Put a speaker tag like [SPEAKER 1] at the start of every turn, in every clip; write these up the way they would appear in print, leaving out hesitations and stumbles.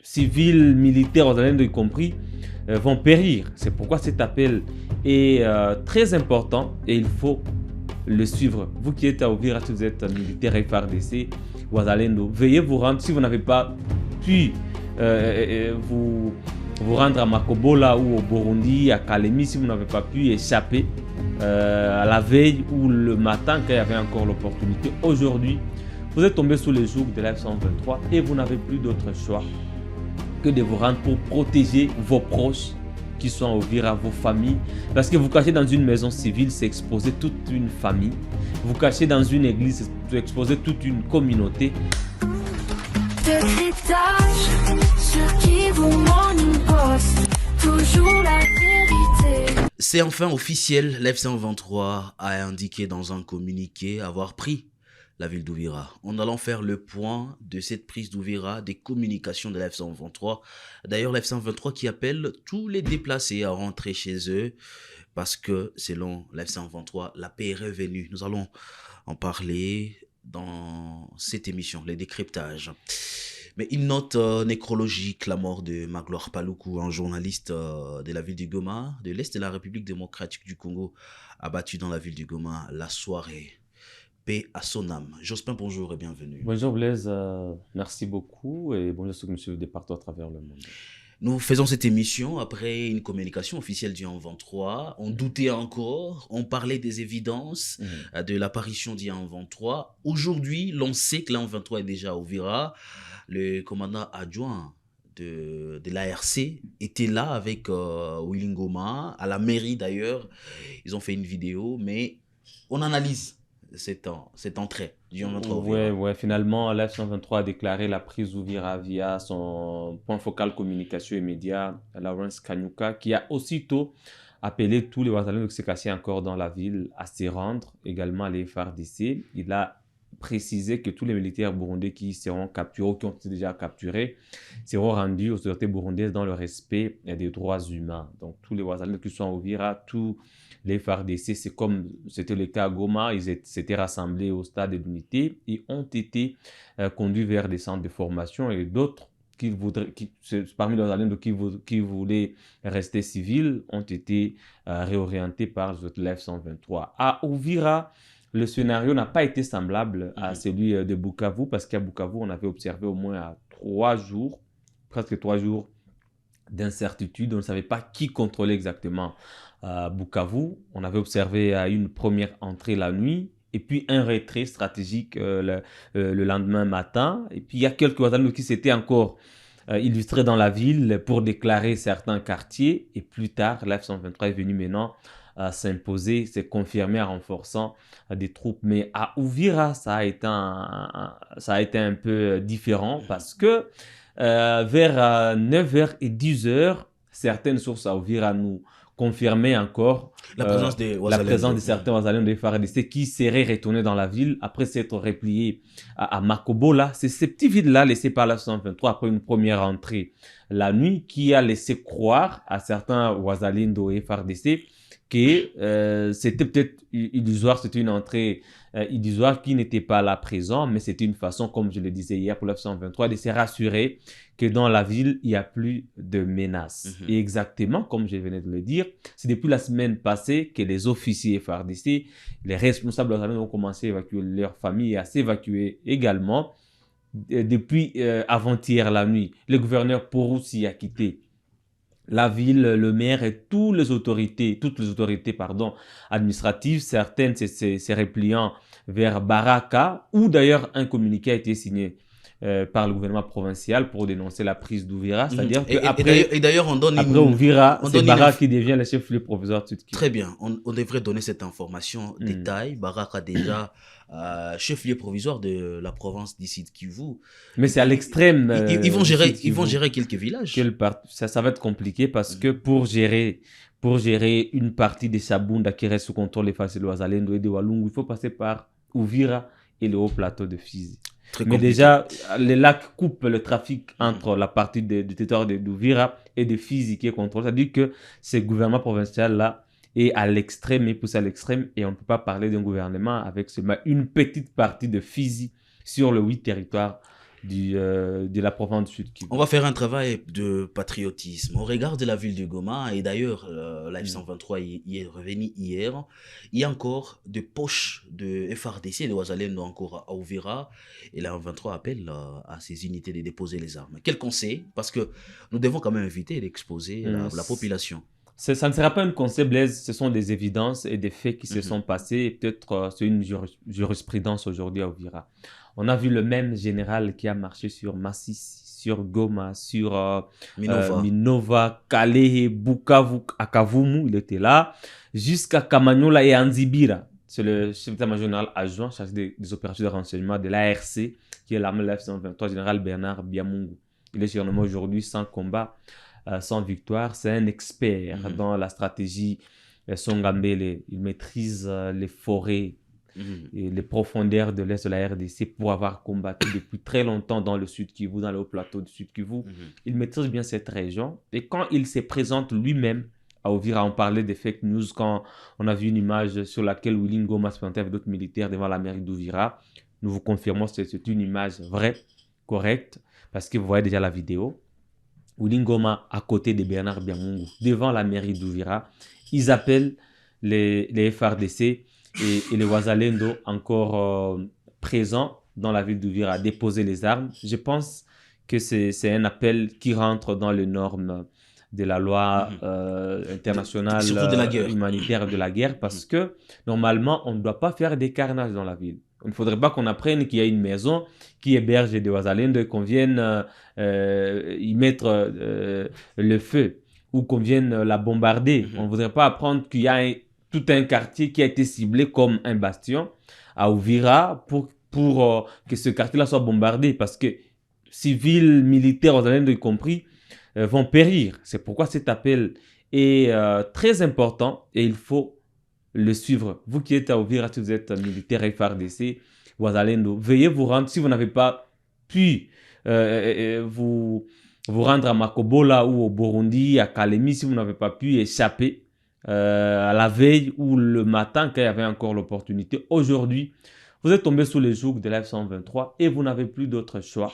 [SPEAKER 1] civils, militaires, Wazalendo y compris, vont périr. C'est pourquoi cet appel est très important et il faut le suivre. Vous qui êtes à Uvira, si vous êtes militaire FARDC, Wazalendo, veuillez vous rendre, si vous n'avez pas pu vous rendre à Makobola ou au Burundi, à Kalemi, si vous n'avez pas pu échapper à la veille ou le matin quand il y avait encore l'opportunité. Aujourd'hui, vous êtes tombé sous les jougs de la F-123 et vous n'avez plus d'autre choix que de vous rendre pour protéger vos proches qui sont à Uvira, vos familles. Parce que vous cachez dans une maison civile, c'est exposer toute une famille. Vous cachez dans une église, c'est exposer toute une communauté.
[SPEAKER 2] C'est enfin officiel, l'F-123 a indiqué dans un communiqué avoir pris la ville d'Uvira. En allant faire le point de cette prise d'Uvira, des communications de l'F-123. D'ailleurs, l'F-123 qui appelle tous les déplacés à rentrer chez eux parce que, selon l'F-123, la paix est revenue. Nous allons en parler dans cette émission, les décryptages. Mais une note nécrologique, la mort de Magloire Paluku, un journaliste de la ville du Goma, de l'Est de la République démocratique du Congo, abattu dans la ville du Goma la soirée. Paix à son âme. Jospin, bonjour et bienvenue.
[SPEAKER 1] Bonjour Blaise, merci beaucoup et bonjour à ceux qui me suivent de partout à travers le monde.
[SPEAKER 2] Nous faisons cette émission après une communication officielle du 1-23. On doutait encore, on parlait des évidences de l'apparition du 1-23. Aujourd'hui, l'on sait que l'A-23 est déjà à Uvira. Le commandant adjoint de l'ARC était là avec Willy Ngoma, à la mairie d'ailleurs. Ils ont fait une vidéo, mais on analyse cette entrée du 1-23.
[SPEAKER 1] Ouais, finalement, l'F-123 a déclaré la prise d'Uvira via son point focal communication et médias, Lawrence Kanyuka, qui a aussitôt appelé tous les Wazalendo qui se cachaient encore dans la ville à se rendre, également les FARDC. Il a précisé que tous les militaires burundais qui seront capturés ou qui ont été déjà capturés seront rendus aux autorités burundaises dans le respect des droits humains. Donc, tous les Wazalendo qui sont à Uvira, tous les FARDC, c'est comme c'était le cas à Goma, ils s'étaient rassemblés au stade de l'unité et ont été conduits vers des centres de formation et d'autres parmi les Wazalendo qui voulaient rester civils ont été réorientés par les F-123. À Uvira, le scénario n'a pas été semblable à celui de Bukavu parce qu'à Bukavu, on avait observé au moins à 3 jours, presque 3 jours d'incertitude. On ne savait pas qui contrôlait exactement Bukavu. On avait observé une première entrée la nuit et puis un retrait stratégique le lendemain matin. Et puis il y a quelques Wazalendo qui s'étaient encore illustrés dans la ville pour déclarer certains quartiers. Et plus tard, l'F-123 est venu maintenant s'imposer, s'est confirmé en renforçant des troupes. Mais à Uvira, ça a été un peu différent parce que vers 9h et 10h, certaines sources à Uvira nous confirmaient encore la présence de certains Wazalendo de FARDC qui seraient retournés dans la ville après s'être repliés à Makobola. C'est ces petits vides-là laissés par la 123 après une première entrée la nuit qui a laissé croire à certains Wazalendo et FARDC que c'était peut-être illusoire, c'était une entrée illusoire qui n'était pas là présent, mais c'était une façon, comme je le disais hier pour l'F-123, de se rassurer que dans la ville, il n'y a plus de menaces. Et exactement, comme je venais de le dire, c'est depuis la semaine passée que les officiers FARDC, les responsables ont commencé à évacuer leurs familles et à s'évacuer également. Depuis avant-hier la nuit, le gouverneur Poroussi a quitté la ville, le maire et toutes les autorités administratives, certaines se repliant vers Baraka, où d'ailleurs un communiqué a été signé par le gouvernement provincial pour dénoncer la prise d'Uvira. C'est-à-dire qu'après Uvira, c'est Baraka qui devient le chef-lieu provisoire de Sud-Kivu.
[SPEAKER 2] Très bien, on devrait donner cette information détail. Baraka déjà chef-lieu provisoire de la province d'ici de Kivu.
[SPEAKER 1] Mais c'est à l'extrême.
[SPEAKER 2] Ils vont gérer quelques villages.
[SPEAKER 1] Ça va être compliqué parce que pour gérer une partie de Sabunda qui reste sous contrôle des forces de Wazalendo et de Walungu, il faut passer par Uvira et le haut plateau de Fizi. Mais déjà, les lacs coupent le trafic entre la partie du territoire d'Uvira et de Fizi qui est contrôlé. C'est-à-dire que ce gouvernement provincial-là est à l'extrême, est poussé à l'extrême et on ne peut pas parler d'un gouvernement avec seulement une petite partie de Fizi sur le 8 territoires de la province du Sud Kivu.
[SPEAKER 2] On va faire un travail de patriotisme. Au regard de la ville de Goma, et d'ailleurs, la F-123 y est revenu hier, il y a encore des poches de FRDC, de Ouazalendo encore à Uvira, et la F-23 appelle à ces unités de déposer les armes. Quel conseil? Parce que nous devons quand même éviter d'exposer la population.
[SPEAKER 1] Ça ne sera pas un conseil, Blaise, ce sont des évidences et des faits qui se sont passés, et peut-être c'est une jurisprudence aujourd'hui à Uvira. On a vu le même général qui a marché sur Masisi, sur Goma, sur Minova, Kalehe, Bukavu, Akavumu, il était là, jusqu'à Kamanyola et Anzibira. C'est le chef d'état-major général adjoint chargé des opérations de renseignement de l'ARC, qui est l'armée de la F-123, général Bernard Biamungu. Il est surnommé aujourd'hui sans combat, sans victoire. C'est un expert dans la stratégie Songambele. Il maîtrise les forêts et les profondeurs de l'Est de la RDC pour avoir combattu depuis très longtemps dans le Sud Kivu, dans le haut plateau du Sud Kivu. Il maîtrise bien cette région. Et quand il se présente lui-même à Uvira, on parlait des fake news quand on a vu une image sur laquelle Willy Ngoma se présentait avec d'autres militaires devant la mairie d'Uvira. Nous vous confirmons que c'est une image vraie, correcte, parce que vous voyez déjà la vidéo. Willy Ngoma à côté de Bernard Biamungu, devant la mairie d'Uvira. Ils appellent les FRDC et les Ouazalendo encore présents dans la ville d'Uvira à déposer les armes. Je pense que c'est un appel qui rentre dans les normes de la loi internationale humanitaire de la guerre, parce que normalement, on ne doit pas faire des carnages dans la ville. Il ne faudrait pas qu'on apprenne qu'il y a une maison qui héberge des Ouazalendo et qu'on vienne y mettre le feu ou qu'on vienne la bombarder. On ne voudrait pas apprendre qu'il y a tout un quartier qui a été ciblé comme un bastion à Uvira pour que ce quartier-là soit bombardé, parce que civils, militaires, Ouazalendo y compris, vont périr. C'est pourquoi cet appel est très important et il faut le suivre. Vous qui êtes à Uvira, si vous êtes militaire FARDC, Ouazalendo, veuillez vous rendre, si vous n'avez pas pu vous rendre à Makobola ou au Burundi, à Kalemi, si vous n'avez pas pu échapper à la veille ou le matin quand il y avait encore l'opportunité. Aujourd'hui, vous êtes tombé sous les jougs de la F-123 et vous n'avez plus d'autre choix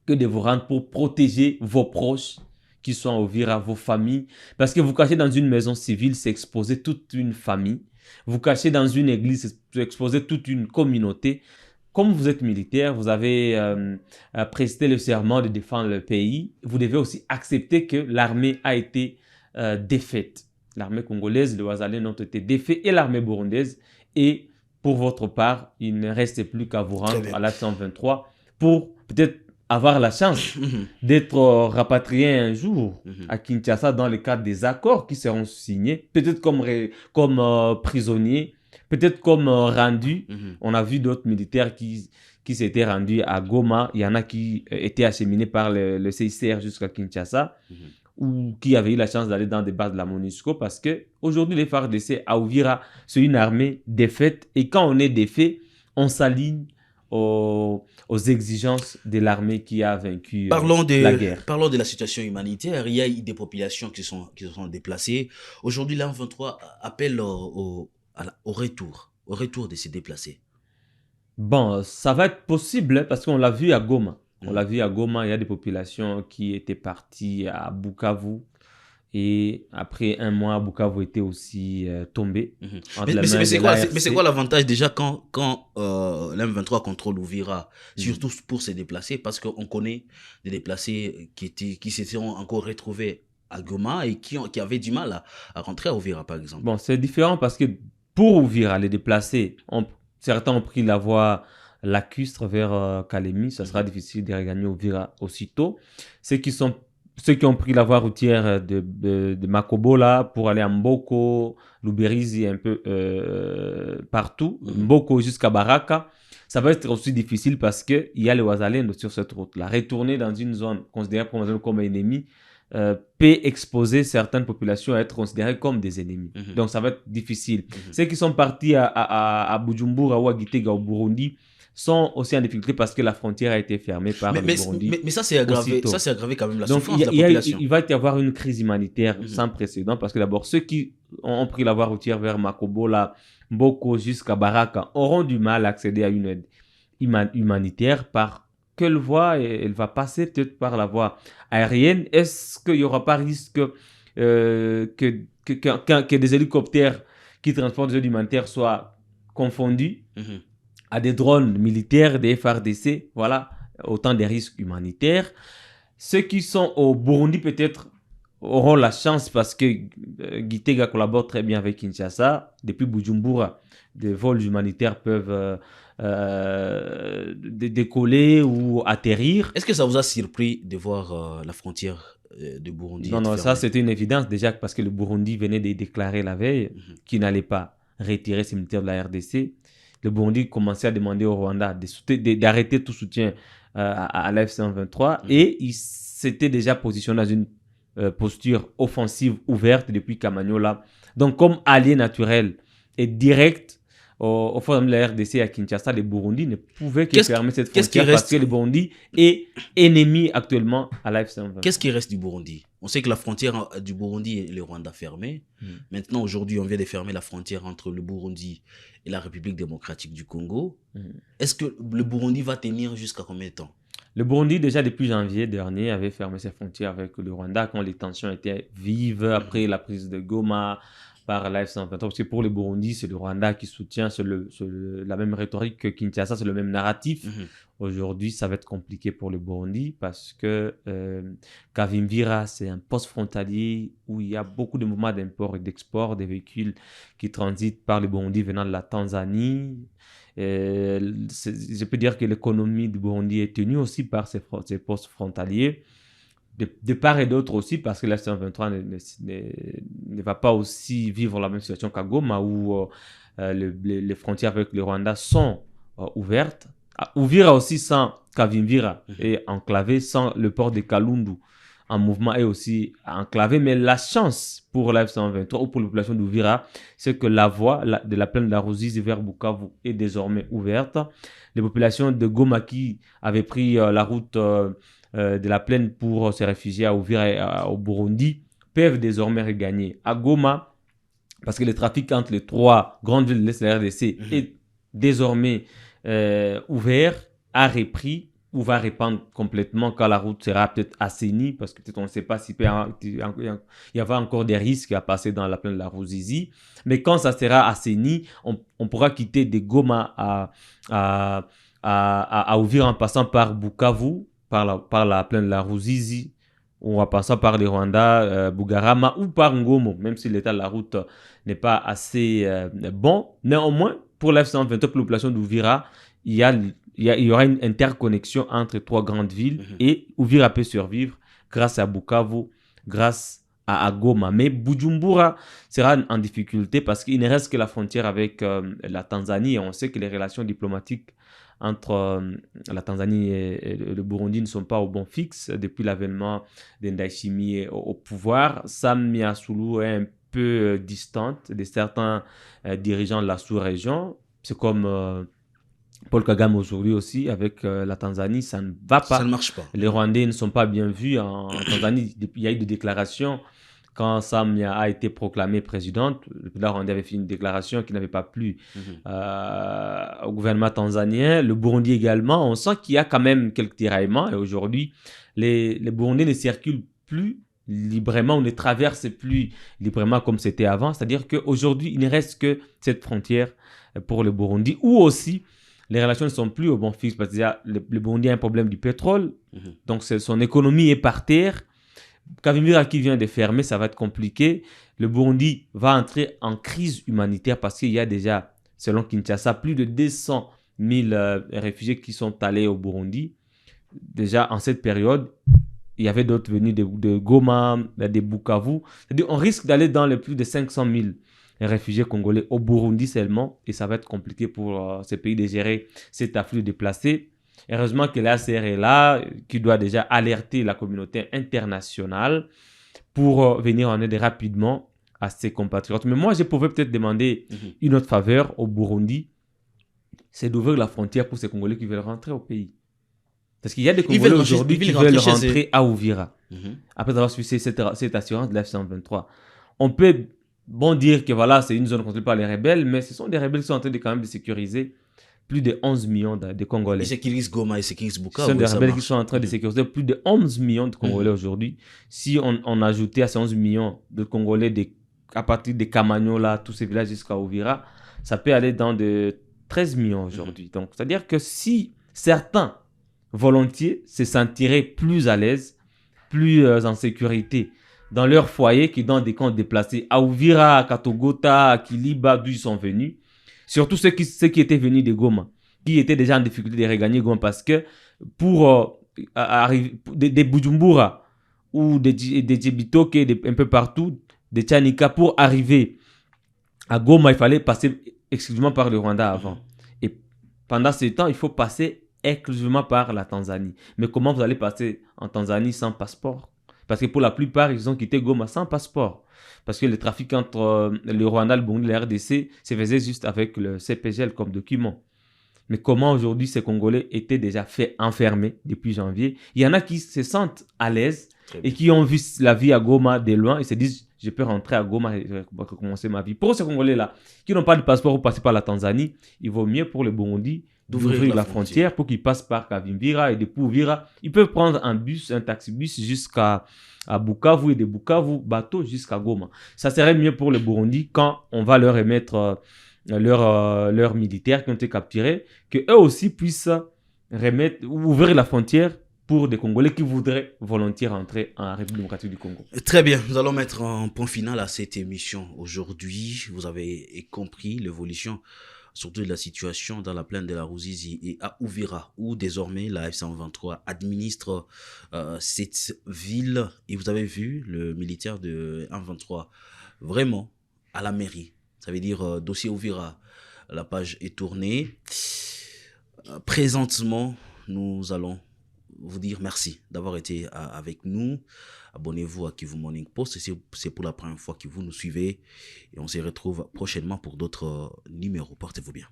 [SPEAKER 1] que de vous rendre pour protéger vos proches qui sont à Uvira, vos familles. Parce que vous cachez dans une maison civile, c'est exposer toute une famille. Vous cachez dans une église, c'est exposer toute une communauté. Comme vous êtes militaire, vous avez presté le serment de défendre le pays. Vous devez aussi accepter que l'armée a été défaite. L'armée congolaise, les Ouazalendo ont été défaits et l'armée burundaise. Et pour votre part, il ne reste plus qu'à vous rendre à la 123 pour peut-être avoir la chance d'être rapatrié un jour à Kinshasa dans le cadre des accords qui seront signés, peut-être comme prisonniers, peut-être comme rendus. On a vu d'autres militaires qui s'étaient rendus à Goma. Il y en a qui étaient acheminés par le CICR jusqu'à Kinshasa ou qui avaient eu la chance d'aller dans des bases de la MONUSCO, parce qu'aujourd'hui, les FARDC à Uvira, c'est une armée défaite. Et quand on est défait, on s'aligne aux exigences de l'armée qui a vaincu la guerre.
[SPEAKER 2] Parlons de la situation humanitaire. Il y a des populations qui se sont déplacées. Aujourd'hui, la 23 appelle au retour de ces déplacés.
[SPEAKER 1] Bon, ça va être possible parce qu'on l'a vu à Goma. On l'a vu à Goma, il y a des populations qui étaient parties à Bukavu. Et après un mois, Bukavu était aussi tombé.
[SPEAKER 2] Mais c'est quoi l'avantage déjà quand l'M23 contrôle Uvira, surtout pour se déplacer, parce qu'on connaît des déplacés qui se sont encore retrouvés à Goma et qui avaient du mal à rentrer à Uvira, par exemple.
[SPEAKER 1] Bon, c'est différent parce que pour Uvira, les déplacés, certains ont pris la voie lacustre vers Kalemi. Ça sera difficile de regagner Uvira aussitôt. Ceux qui ont pris la voie routière de Makobola pour aller à Mboko, Luberizi, un peu partout, Mboko jusqu'à Baraka, ça va être aussi difficile parce qu'il y a les Ouazalendo sur cette route-là. Retourner dans une zone considérée comme un ennemi peut exposer certaines populations à être considérées comme des ennemis. Donc ça va être difficile. Ceux qui sont partis à Bujumbura ou à Gitega au Burundi sont aussi en difficulté parce que la frontière a été fermée par le Burundi.
[SPEAKER 2] Mais ça, c'est aggravé quand même la souffrance de la population.
[SPEAKER 1] Il va y avoir une crise humanitaire sans précédent parce que d'abord, ceux qui ont pris la voie routière vers Makobola, Mboko jusqu'à Baraka auront du mal à accéder à une aide humanitaire quelle voie elle va passer? Peut-être par la voie aérienne. Est-ce qu'il n'y aura pas risque que des hélicoptères qui transportent des aides humanitaires soient confondus à des drones militaires, des FARDC? Voilà, autant des risques humanitaires. Ceux qui sont au Burundi peut-être auront la chance parce que Gitega collabore très bien avec Kinshasa. Depuis Bujumbura, des vols humanitaires peuvent décoller ou atterrir.
[SPEAKER 2] Est-ce que ça vous a surpris de voir la frontière de Burundi
[SPEAKER 1] Non,
[SPEAKER 2] être
[SPEAKER 1] ça
[SPEAKER 2] fermée?
[SPEAKER 1] c'était une évidence déjà parce que le Burundi venait de déclarer la veille qu'il n'allait pas retirer ses militaires de la RDC. Le Burundi commençait à demander au Rwanda d'arrêter tout soutien à l'AFC-M23 et il s'était déjà positionné dans une posture offensive ouverte depuis Kamanyola. Donc, comme allié naturel et direct au forum de la RDC à Kinshasa, le Burundi ne pouvait que fermer cette frontière parce que le Burundi est ennemi actuellement à l'AFC-M23.
[SPEAKER 2] Qu'est-ce qui reste du Burundi? On sait que la frontière du Burundi et le Rwanda fermée. Maintenant, aujourd'hui, on vient de fermer la frontière entre le Burundi et la République démocratique du Congo. Est-ce que le Burundi va tenir jusqu'à combien de temps?
[SPEAKER 1] Le Burundi, déjà depuis janvier dernier, avait fermé ses frontières avec le Rwanda quand les tensions étaient vives après la prise de Goma par l'AF-123. Parce que pour le Burundi, c'est le Rwanda qui soutient, la même rhétorique que Kinshasa, c'est le même narratif. Aujourd'hui, ça va être compliqué pour le Burundi parce que Kavimvira, c'est un poste frontalier où il y a beaucoup de mouvements d'import et d'export des véhicules qui transitent par le Burundi venant de la Tanzanie. Je peux dire que l'économie du Burundi est tenue aussi par ces postes frontaliers. De part et d'autre aussi, parce que la C23 ne va pas aussi vivre la même situation qu'à Goma, où les frontières avec le Rwanda sont ouvertes. Uvira aussi, sans Kavimvira, est enclavé, sans le port de Kalundu en mouvement est aussi enclavé. Mais la chance pour la F-123 ou pour la population d'Uvira, c'est que la voie de la plaine de la Ruzizi vers Bukavu est désormais ouverte. Les populations de Goma qui avaient pris la route de la plaine pour se réfugier à Uvira et au Burundi peuvent désormais regagner à Goma parce que le trafic entre les trois grandes villes de l'Est de la RDC est désormais ouvert, a repris ou va répandre complètement quand la route sera peut-être assainie parce que peut-être on ne sait pas s'il y aura encore des risques à passer dans la plaine de la Ruzizi. Mais quand ça sera assaini, on pourra quitter de Goma à Uvira en passant par Bukavu, par la plaine de la Ruzizi, ou en passant par le Rwanda, Bugarama ou par Ngomo, même si l'état de la route n'est pas assez bon. Néanmoins, pour la F-123, pour la population d'Uvira, il y aura une interconnexion entre trois grandes villes et Uvira peut survivre grâce à Bukavu, grâce à Goma. Mais Bujumbura sera en difficulté parce qu'il ne reste que la frontière avec la Tanzanie. Et on sait que les relations diplomatiques entre la Tanzanie et le Burundi ne sont pas au bon fixe depuis l'avènement d'Ndayishimiye au pouvoir. Samia Suluhu est un peu distante de certains dirigeants de la sous-région. C'est comme Paul Kagame aujourd'hui aussi avec la Tanzanie, ça ne va pas.
[SPEAKER 2] Ça ne marche pas.
[SPEAKER 1] Les Rwandais ne sont pas bien vus en Tanzanie. Il y a eu des déclarations quand Samia a été proclamée présidente. Le président rwandais avait fait une déclaration qui n'avait pas plu au gouvernement tanzanien. Le Burundi également. On sent qu'il y a quand même quelques tiraillements et aujourd'hui, les Burundais ne circulent plus librement ou ne traversent plus librement comme c'était avant. C'est-à-dire qu'aujourd'hui, il ne reste que cette frontière pour le Burundi où aussi les relations ne sont plus au bon fixe parce que le Burundi a un problème du pétrole. Donc, son économie est par terre. Kavimvira qui vient de fermer, ça va être compliqué. Le Burundi va entrer en crise humanitaire parce qu'il y a déjà, selon Kinshasa, plus de 200 000 réfugiés qui sont allés au Burundi. Déjà, en cette période, il y avait d'autres venus de Goma, de Bukavu. C'est-à-dire on risque d'aller dans les plus de 500 000 réfugiés congolais au Burundi seulement. Et ça va être compliqué pour ces pays de gérer cet afflux de déplacés. Heureusement que l'ACR est là, qui doit déjà alerter la communauté internationale pour venir en aide rapidement à ses compatriotes. Mais moi, je pouvais peut-être demander une autre faveur au Burundi, c'est d'ouvrir la frontière pour ces Congolais qui veulent rentrer au pays. Parce qu'il y a des Congolais aujourd'hui qui veulent rentrer à Uvira, après avoir suivi cette assurance de l'F-123. On peut dire que voilà, c'est une zone contrôlée par les rebelles, mais ce sont des rebelles qui sont en train de quand même de sécuriser plus de 11 millions de Congolais.
[SPEAKER 2] Ils sécurisent Goma, ils sécurisent
[SPEAKER 1] Ce
[SPEAKER 2] Bukavu.
[SPEAKER 1] sont des
[SPEAKER 2] ça
[SPEAKER 1] rebelles qui
[SPEAKER 2] marche.
[SPEAKER 1] sont en train de sécuriser plus de 11 millions de Congolais aujourd'hui. Si on ajoutait à ces 11 millions de Congolais à partir de Kamanyola, tous ces villages jusqu'à Ouvira, ça peut aller dans de 13 millions aujourd'hui. Donc, c'est-à-dire que si certains volontiers se sentiraient plus à l'aise, plus en sécurité dans leur foyer que dans des camps déplacés, à Ouvira, à Katogota, à Kiliba, d'où ils sont venus, surtout ceux qui étaient venus de Goma, qui étaient déjà en difficulté de regagner Goma, parce que pour arriver, des Bujumbura ou des Djibitoke, un peu partout, des Tchanika, pour arriver à Goma, il fallait passer exclusivement par le Rwanda avant. Et pendant ce temps, il faut passer exclusivement par la Tanzanie. Mais comment vous allez passer en Tanzanie sans passeport? Parce que pour la plupart, ils ont quitté Goma sans passeport. Parce que le trafic entre le Rwanda, le Burundi et la RDC se faisait juste avec le CPGL comme document. Mais comment aujourd'hui ces Congolais étaient déjà fait enfermer depuis janvier? Il y en a qui se sentent à l'aise et qui ont vu la vie à Goma de loin et se disent je peux rentrer à Goma et recommencer ma vie. Pour ces Congolais-là qui n'ont pas de passeport ou passer par la Tanzanie, il vaut mieux pour le Burundi d'ouvrir la frontière pour qu'ils passent par Kavimvira et depuis Uvira, ils peuvent prendre un bus, un taxi-bus jusqu'à Bukavu et de Bukavu, bateau jusqu'à Goma. Ça serait mieux pour le Burundi quand on va leur remettre leurs militaires qui ont été capturés, qu'eux aussi puissent ouvrir la frontière pour des Congolais qui voudraient volontiers rentrer en République démocratique du Congo.
[SPEAKER 2] Très bien, nous allons mettre un point final à cette émission aujourd'hui. Vous avez compris l'évolution surtout de la situation dans la plaine de la Ruzizi et à Uvira, où désormais la F-123 administre cette ville. Et vous avez vu le militaire de F-123 vraiment à la mairie. Ça veut dire dossier Uvira. La page est tournée. Présentement, nous allons vous dire merci d'avoir été avec nous. Abonnez-vous à Kivu Morning Post si c'est pour la première fois que vous nous suivez. Et on se retrouve prochainement pour d'autres numéros. Portez-vous bien.